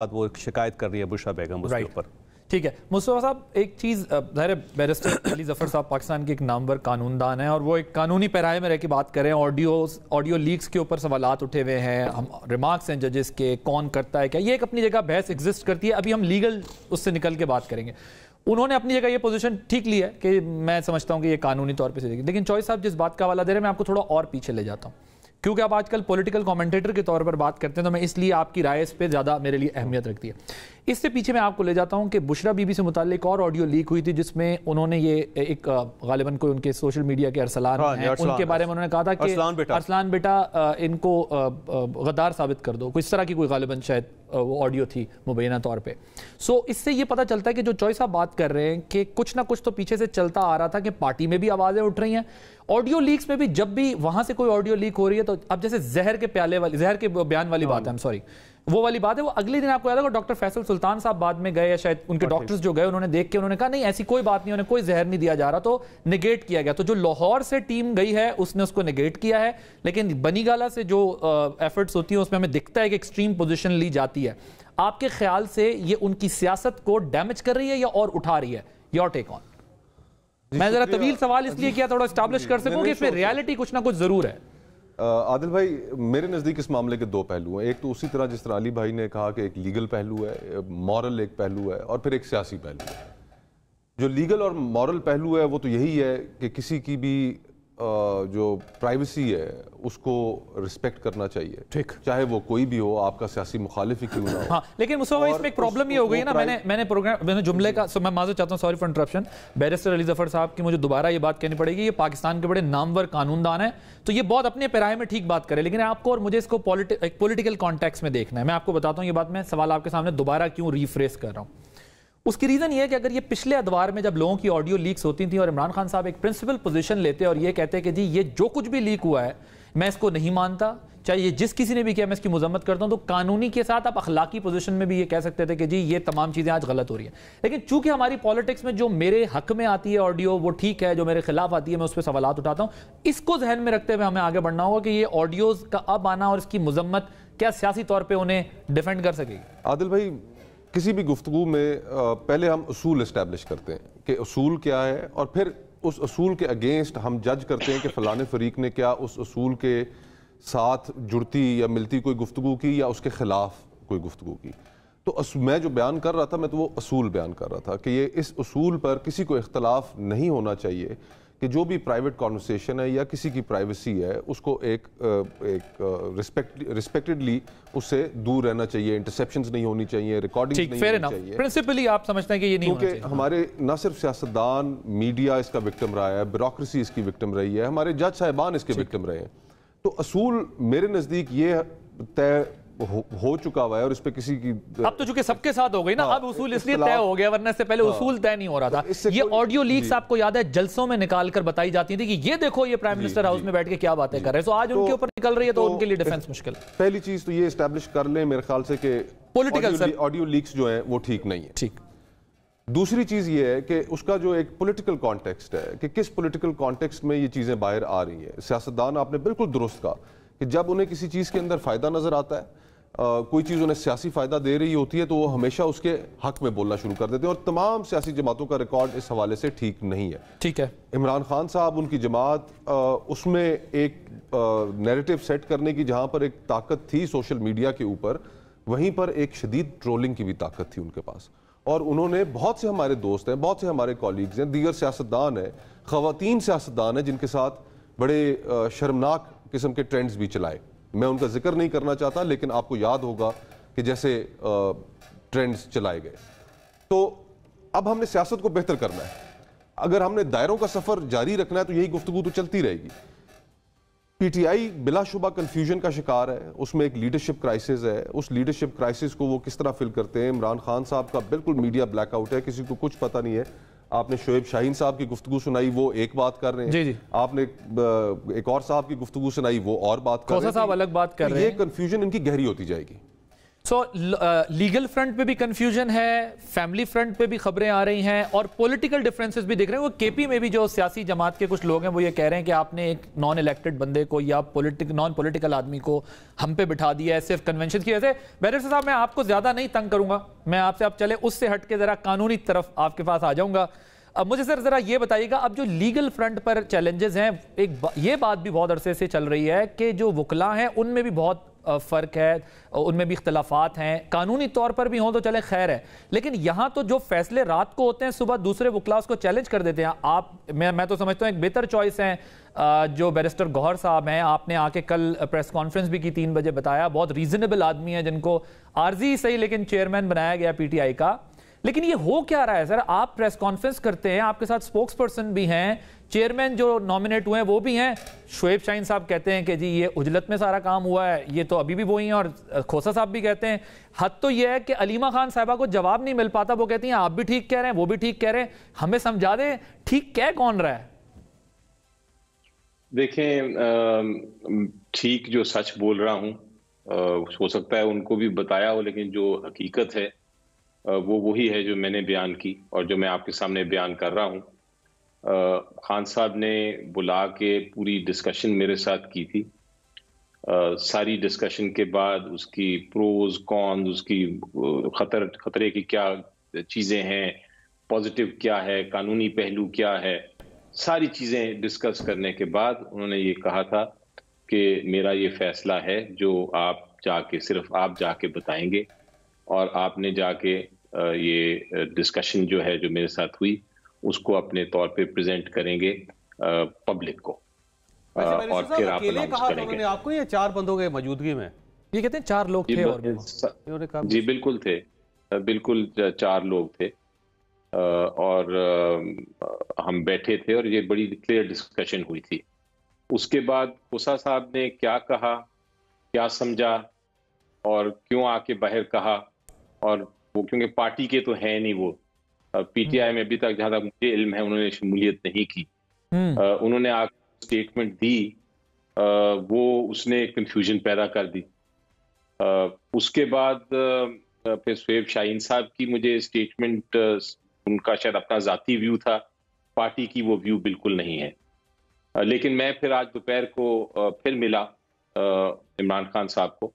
وہ شکایت کر رہی ہے بشرا بیگم اس کے اوپر. ٹھیک ہے مصطفیٰ صاحب، ایک چیز ظاہر بیرسٹر علی ظفر صاحب پاکستان کے ایک نامور قانون دان ہیں اور وہ ایک قانونی پیرائے میں رہ کے بات کر رہے ہیں. آڈیو لیکس کے اوپر سوالات اٹھے ہوئے ہیں، ہم ریمارکس ہیں ججز کے، کون کرتا ہے کیا، یہ ایک اپنی جگہ بحث ایگزسٹ کرتی ہے. ابھی ہم لیگل اس سے نکل کے بات کریں گے. انہوں نے اپنی جگہ یہ پوزیشن ٹھیک لی ہے کہ میں سمجھتا ہوں کہ یہ قانونی طور پہ صحیح، لیکن چوائس صاحب جس بات کا حوالہ دے رہے ہیں میں آپ کو تھوڑا اور پیچھے لے جاتا ہوں، کیونکہ آپ آج کل پولیٹیکل کامنٹیٹر کے طور پر بات کرتے ہیں تو میں اس لیے آپ کی رائے اس پہ زیادہ میرے لیے اہمیت رکھتی ہے. اس سے پیچھے میں آپ کو لے جاتا ہوں کہ بشرا بی بی سے متعلق اور آڈیو لیک ہوئی تھی جس میں انہوں نے یہ ایک غالباً کوئی ان کے سوشل میڈیا کے ارسلان ہیں ان کے بارے میں انہوں نے کہا تھا کہ ارسلان بیٹا ان کو غدار ثابت کر دو، کوئی اس طرح کی کوئی غالباً شاید وہ آڈیو تھی مبینہ طور پہ. سو اس سے یہ پتہ چلتا ہے کہ جو چوائس آپ بات کر رہے ہیں کہ کچھ نہ کچھ تو پیچھے سے چلتا آ رہا تھا کہ پارٹی میں بھی آوازیں اٹھ رہی ہیں. آڈیو لیکس میں بھی جب بھی وہاں سے کوئی آڈیو لیک ہو رہی ہے تو اب جیسے زہر کے بیان والی بات ہے، وہ والی بات ہے. وہ اگلے دن آپ کو یاد ہوگا ڈاکٹر فیصل سلطان صاحب بعد میں گئے، یا شاید ان کے ڈاکٹرز جو گئے انہوں نے دیکھ کے انہوں نے کہا نہیں ایسی کوئی بات نہیں، انہیں کوئی زہر نہیں دیا جا رہا، تو نگیٹ کیا گیا. تو جو لاہور سے ٹیم گئی ہے اس نے اس کو نگیٹ کیا ہے، لیکن بنی گالا سے جو ایفرٹس ہوتی ہیں اس میں ہمیں دکھتا ہے کہ ایکسٹریم پوزیشن لی جاتی ہے. آپ کے خیال سے یہ ان کی سیاست کو ڈیمیج کر رہی ہے یا اور اٹھا رہی ہے؟ یور ٹیک آن. میں ذرا طویل سوال اس لیے کیا تھوڑا اسٹیبلش کر سکوں کہ اس میں ریالٹی کچھ نہ کچھ ضرور ہے. عادل بھائی میرے نزدیک اس معاملے کے دو پہلو ہیں. ایک تو اسی طرح جس طرح علی بھائی نے کہا کہ ایک لیگل پہلو ہے، مورل ایک پہلو ہے، اور پھر ایک سیاسی پہلو ہے. جو لیگل اور مورل پہلو ہے وہ تو یہی ہے کہ کسی کی بھی جو پرائیویسی ہے اس کو رسپیکٹ کرنا چاہیے، ٹھیک، چاہے وہ کوئی بھی ہو، آپ کا سیاسی مخالف ہی کیوں نہ ہو. ہاں لیکن مصطفیٰ اس میں ایک پرابلم یہ ہو گئی نا، میں نے جملے کا میں معذرت چاہتا ہوں، sorry for interruption. Barrister Ali Zafar صاحب کی مجھے دوبارہ یہ بات کہنی پڑے گی، یہ پاکستان کے بڑے نامور قانون دان ہیں تو یہ بہت اپنے پیرائے میں ٹھیک بات کرے، لیکن آپ کو اور مجھے اس کو ایک پولیٹیکل کانٹیکس میں دیکھنا ہے. میں آپ کو بتاتا ہوں یہ بات، میں سوال آپ کے سامنے دوبارہ کیوں ریفریس کر رہا ہوں. اس کی ریزن یہ ہے کہ اگر یہ پچھلے ادوار میں جب لوگوں کی آڈیو لیکس ہوتی تھیں اور عمران خان صاحب ایک پرنسپل پوزیشن لیتے اور یہ کہتے کہ جی یہ جو کچھ بھی لیک ہوا ہے میں اس کو نہیں مانتا، چاہے یہ جس کسی نے بھی کیا میں اس کی مذمت کرتا ہوں، تو قانونی کے ساتھ آپ اخلاقی پوزیشن میں بھی یہ کہہ سکتے تھے کہ جی یہ تمام چیزیں آج غلط ہو رہی ہیں. لیکن چونکہ ہماری پالیٹکس میں جو میرے حق میں آتی ہے آڈیو وہ ٹھیک ہے، جو میرے خلاف آتی ہے میں اس پہ سوالات اٹھاتا ہوں. اس کو ذہن میں رکھتے ہوئے ہمیں آگے بڑھنا ہوگا کہ یہ آڈیوز کا اب آنا اور اس کی مذمت کیا سیاسی طور پہ انہیں ڈیفینڈ کر سکے گی. عادل بھائی کسی بھی گفتگو میں پہلے ہم اصول اسٹیبلش کرتے ہیں کہ اصول کیا ہے، اور پھر اس اصول کے اگینسٹ ہم جج کرتے ہیں کہ فلانے فریق نے کیا اس اصول کے ساتھ جڑتی یا ملتی کوئی گفتگو کی یا اس کے خلاف کوئی گفتگو کی. تو میں جو بیان کر رہا تھا میں تو وہ اصول بیان کر رہا تھا کہ یہ اس اصول پر کسی کو اختلاف نہیں ہونا چاہیے کہ جو بھی پرائیویٹ کانورسیشن ہے یا کسی کی پرائیویسی ہے اس کو ایک ریسپیکٹڈلی اس سے دور رہنا چاہیے، انٹرسیپشنز نہیں ہونی چاہیے، ریکارڈنگز نہیں ہونی چاہیے. پرنسپلی آپ سمجھتے ہیں کہ یہ نہیں ہونا چاہیے. کیونکہ ہمارے نہ صرف سیاستدان، میڈیا اس کا وکٹم رہا ہے، بیوروکریسی اس کی وکٹم رہی ہے، ہمارے جج صاحبان اس کے وکٹم رہے ہیں. تو اصول میرے نزدیک یہ طے ہو چکا ہوا ہے اور اس پہ کسی کی اب تو چونکہ سب کے ساتھ ہو گئی نا، اب اصول اس لیے طے ہو گیا، ورنہ اس سے پہلے اصول طے نہیں ہو رہا تھا. یہ آڈیو لیکس آپ کو یاد ہے جلسوں میں نکال کر بتائی جاتی تھی کہ یہ دیکھو یہ پرائم منسٹر ہاؤس میں بیٹھ کے کیا باتیں کر رہے ہیں. سو آج ان کے اوپر نکل رہی ہے تو ان کے لیے ڈیفنس مشکل. پہلی چیز تو یہ اسٹیبلش کر لیں میرے خیال سے کہ پولیٹیکل آڈیو لیکس جو ہیں وہ ٹھیک نہیں ہے. ٹھیک. دوسری چیز یہ ہے کہ اس کا جو ایک پولیٹیکل کانٹیکسٹ ہے کہ کس پولیٹیکل کانٹیکسٹ میں یہ چیزیں باہر آ رہی ہیں. سیاستدان آپ نے بالکل درست کہا کہ جب انہیں کسی چیز کے اندر فائدہ نظر آتا ہے، کوئی چیز انہیں سیاسی فائدہ دے رہی ہوتی ہے تو وہ ہمیشہ اس کے حق میں بولنا شروع کر دیتے ہیں، اور تمام سیاسی جماعتوں کا ریکارڈ اس حوالے سے ٹھیک نہیں ہے. ٹھیک ہے. عمران خان صاحب ان کی جماعت اس میں ایک نیریٹو سیٹ کرنے کی جہاں پر ایک طاقت تھی سوشل میڈیا کے اوپر، وہیں پر ایک شدید ٹرولنگ کی بھی طاقت تھی ان کے پاس. اور انہوں نے بہت سے ہمارے دوست ہیں، بہت سے ہمارے کولیگز ہیں، دیگر سیاستدان ہیں، خواتین سیاستدان ہیں جن کے ساتھ بڑے شرمناک قسم کے ٹرینڈز بھی چلائے. میں ان کا ذکر نہیں کرنا چاہتا لیکن آپ کو یاد ہوگا کہ جیسے ٹرینڈز چلائے گئے. تو اب ہم نے سیاست کو بہتر کرنا ہے. اگر ہم نے دائروں کا سفر جاری رکھنا ہے تو یہی گفتگو تو چلتی رہے گی. پی ٹی آئی بلا شبہ کنفیوژن کا شکار ہے، اس میں ایک لیڈرشپ کرائسس ہے. اس لیڈرشپ کرائسس کو وہ کس طرح فل کرتے ہیں. عمران خان صاحب کا بالکل میڈیا بلیک آؤٹ ہے، کسی کو کچھ پتہ نہیں ہے. آپ نے شعیب شاہین صاحب کی گفتگو سنائی، وہ ایک بات کر رہے ہیں. جی. آپ نے ایک اور صاحب کی گفتگو سنائی، وہ اور بات کر رہے ہیں. صاحب الگ بات کر رہے ہیں. یہ کنفیوژن ان کی گہری ہوتی جائے گی. سو لیگل فرنٹ پہ بھی کنفیوژن ہے، فیملی فرنٹ پہ بھی خبریں آ رہی ہیں، اور پولیٹیکل ڈفرینسز بھی دیکھ رہے ہیں. وہ کے پی میں بھی جو سیاسی جماعت کے کچھ لوگ ہیں وہ یہ کہہ رہے ہیں کہ آپ نے ایک نان الیکٹڈ بندے کو یا نان پولیٹیکل آدمی کو ہم پہ بٹھا دیا ہے صرف کنونشن کی وجہ سے. بیرسٹر صاحب میں آپ کو زیادہ نہیں تنگ کروں گا، میں آپ سے اب چلے اس سے ہٹ کے ذرا قانونی طرف آپ کے پاس آ جاؤں گا. اب مجھے سر ذرا یہ بتائیے گا، اب جو لیگل فرنٹ پر چیلنجز ہیں، یہ بات بھی بہت عرصے سے چل رہی ہے کہ جو وکلاء ہیں ان میں بھی بہت فرق ہے، ان میں بھی اختلافات ہیں، قانونی طور پر بھی ہوں تو چلے خیر ہے، لیکن یہاں تو جو فیصلے رات کو ہوتے ہیں صبح دوسرے وکلاء اس کو چیلنج کر دیتے ہیں. میں تو سمجھتا ہوں ایک بہتر چوائس ہے جو بیرسٹر گوہر صاحب ہیں. آپ نے آ کے کل پریس کانفرنس بھی کی 3 بجے، بتایا بہت ریزنیبل آدمی ہے جن کو عارضی صحیح لیکن چیئرمین بنایا گیا پی ٹی آئی کا. لیکن یہ ہو کیا رہا ہے سر؟ آپ پریس کانفرنس کرتے ہیں، آپ کے ساتھ سپوکس پرسن بھی ہیں، چیئرمین جو نامنیٹ ہوئے ہیں وہ بھی ہیں. شعیب شاہین صاحب کہتے ہیں کہ جی یہ عجلت میں سارا کام ہوا ہے، یہ تو ابھی بھی وہی ہیں، اور کھوسا صاحب بھی کہتے ہیں. حد تو یہ ہے کہ علیمہ خان صاحبہ کو جواب نہیں مل پاتا، وہ کہتی ہیں آپ بھی ٹھیک کہہ رہے ہیں، وہ بھی ٹھیک کہہ رہے ہیں، ہمیں سمجھا دیں ٹھیک کہہ کون رہا ہے؟ دیکھیں، ٹھیک جو سچ بول رہا ہوں ہو سکتا ہے ان کو بھی بتایا ہو، لیکن جو حقیقت ہے وہ وہی ہے جو میں نے بیان کی اور جو میں آپ کے سامنے بیان کر رہا ہوں. خان صاحب نے بلا کے پوری ڈسکشن میرے ساتھ کی تھی. ساری ڈسکشن کے بعد اس کی پروز کونز، اس کی خطرے کی کیا چیزیں ہیں، پازیٹیو کیا ہے، قانونی پہلو کیا ہے، ساری چیزیں ڈسکس کرنے کے بعد انہوں نے یہ کہا تھا کہ میرا یہ فیصلہ ہے جو صرف آپ جا کے بتائیں گے، اور آپ نے جا کے یہ ڈسکشن جو ہے جو میرے ساتھ ہوئی اس کو اپنے طور پہ پریزنٹ کریں گے پبلک کو، اور پھر آپ اناؤنس کریں گے. آپ کو یہ 4 بندوں کے موجودگی میں یہ کہتے ہیں 4 لوگ تھے، جی بالکل تھے، بالکل 4 لوگ تھے، اور ہم بیٹھے تھے اور یہ بڑی کلیئر ڈسکشن ہوئی تھی. اس کے بعد کھوسا صاحب نے کیا کہا، کیا سمجھا اور کیوں آ کے باہر کہا، اور وہ کیونکہ پارٹی کے تو ہیں نہیں، وہ پی ٹی آئی میں ابھی تک جہاں تک مجھے علم ہے انہوں نے شمولیت نہیں کی. انہوں نے آ کے اسٹیٹمنٹ دی، وہ اس نے کنفیوژن پیدا کر دی. اس کے بعد پھر شعیب شاہین صاحب کی مجھے اسٹیٹمنٹ، ان کا شاید اپنا ذاتی ویو تھا، پارٹی کی وہ ویو بالکل نہیں ہے. لیکن میں پھر آج دوپہر کو پھر ملا عمران خان صاحب کو،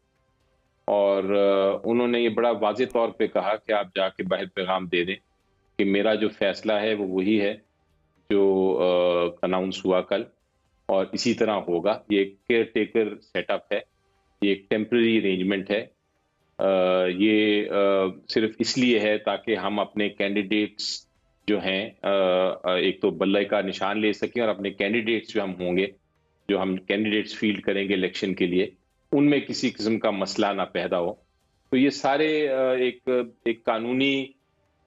اور انہوں نے یہ بڑا واضح طور پہ کہا کہ آپ جا کے باہر پیغام دے دیں کہ میرا جو فیصلہ ہے وہ وہی ہے جو اناؤنس ہوا کل، اور اسی طرح ہوگا. یہ ایک کیئر ٹیکر سیٹ اپ ہے، یہ ایک ٹیمپرری ارینجمنٹ ہے. یہ صرف اس لیے ہے تاکہ ہم اپنے کینڈیڈیٹس جو ہیں ایک تو بلے کا نشان لے سکیں، اور اپنے کینڈیڈیٹس جو ہم ہوں گے، جو ہم کینڈیڈیٹس فیلڈ کریں گے الیکشن کے لیے، ان میں کسی قسم کا مسئلہ نہ پیدا ہو. تو یہ سارے ایک قانونی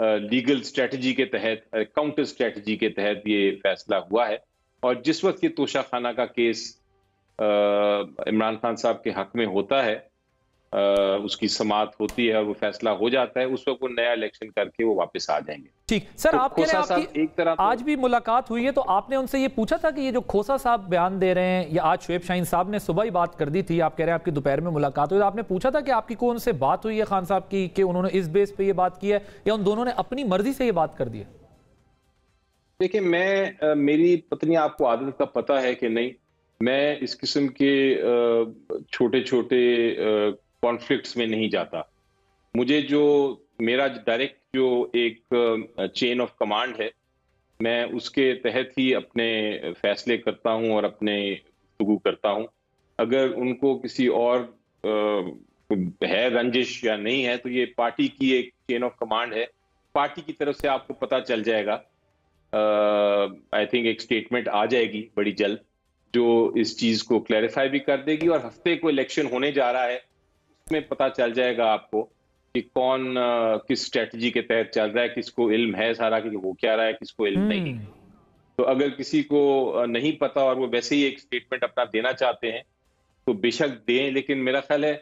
لیگل اسٹریٹجی کے تحت، کاؤنٹر اسٹریٹجی کے تحت یہ فیصلہ ہوا ہے. اور جس وقت یہ توشہ خانہ کا کیس عمران خان صاحب کے حق میں ہوتا ہے، اس کی سماعت ہوتی ہے اور وہ فیصلہ ہو جاتا ہے، اس وقت وہ نیا الیکشن کر کے وہ واپس آ جائیں گے. ٹھیک سر، آپ کہہ رہے ہیں آپ کی آج بھی ملاقات ہوئی ہے، تو آپ نے ان سے یہ پوچھا تھا کہ یہ جو کھوسا صاحب بیان دے رہے ہیں، یا آج شعیب شاہین صاحب نے صبح ہی بات کر دی تھی، آپ کہہ رہے ہیں آپ کی دوپہر میں ملاقات ہوئی، تو آپ نے پوچھا تھا کہ آپ کی کوئی ان سے بات ہوئی ہے خان صاحب کی، کہ انہوں نے اس بیس پہ یہ بات کی ہے، یا ان دونوں نے اپنی مرضی سے یہ بات کر دی ہے؟ دیکھیں، میری پتنی آپ کو عادت کا پتہ ہے کہ نہیں، میں اس قسم کے چھوٹے چھوٹے کانفلکٹس میں نہیں جاتا. مجھے میرا ڈائریکٹ جو ایک چین آف کمانڈ ہے، میں اس کے تحت ہی اپنے فیصلے کرتا ہوں اور اپنے گفتگو کرتا ہوں. اگر ان کو کسی اور ہے رنجش یا نہیں ہے، تو یہ پارٹی کی ایک چین آف کمانڈ ہے، پارٹی کی طرف سے آپ کو پتہ چل جائے گا. آئی تھنک ایک اسٹیٹمنٹ آ جائے گی بڑی جلد جو اس چیز کو کلیریفائی بھی کر دے گی، اور ہفتے کو الیکشن ہونے جا رہا ہے، اس میں پتہ چل جائے گا آپ کو کہ کون کس اسٹریٹجی کے تحت چل رہا ہے، کس کو علم ہے سارا کہ وہ کیا رہا ہے، کس کو علم نہیں. تو اگر کسی کو نہیں پتا اور وہ ویسے ہی ایک اسٹیٹمنٹ اپنا دینا چاہتے ہیں تو بے شک دیں، لیکن میرا خیال ہے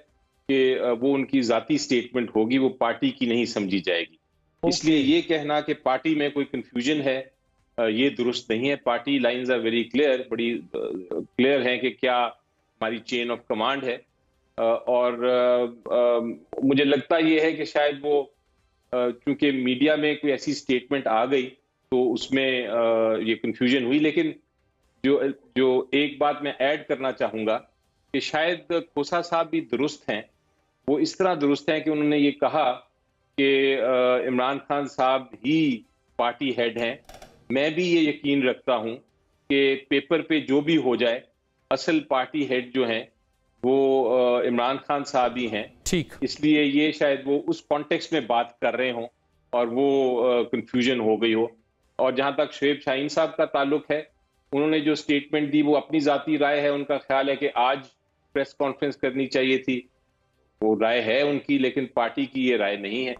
کہ وہ ان کی ذاتی اسٹیٹمنٹ ہوگی، وہ پارٹی کی نہیں سمجھی جائے گی. اس لیے یہ کہنا کہ پارٹی میں کوئی کنفیوژن ہے، یہ درست نہیں ہے. Party lines are very clear, بڑی کلیئر ہیں کہ کیا ہماری چین آف کمانڈ ہے، اور مجھے لگتا یہ ہے کہ شاید وہ چونکہ میڈیا میں کوئی ایسی سٹیٹمنٹ آ گئی تو اس میں یہ کنفیوژن ہوئی. لیکن جو ایک بات میں ایڈ کرنا چاہوں گا کہ شاید کھوسا صاحب بھی درست ہیں. وہ اس طرح درست ہیں کہ انہوں نے یہ کہا کہ عمران خان صاحب ہی پارٹی ہیڈ ہیں. میں بھی یہ یقین رکھتا ہوں کہ پیپر پہ جو بھی ہو جائے اصل پارٹی ہیڈ جو ہیں وہ عمران خان صاحب ہی ہیں. ٹھیک, اس لیے یہ شاید وہ اس کانٹیکسٹ میں بات کر رہے ہوں اور وہ کنفیوژن ہو گئی ہو. اور جہاں تک شعیب شاہین صاحب کا تعلق ہے, انہوں نے جو اسٹیٹمنٹ دی وہ اپنی ذاتی رائے ہے. ان کا خیال ہے کہ آج پریس کانفرنس کرنی چاہیے تھی, وہ رائے ہے ان کی, لیکن پارٹی کی یہ رائے نہیں ہے.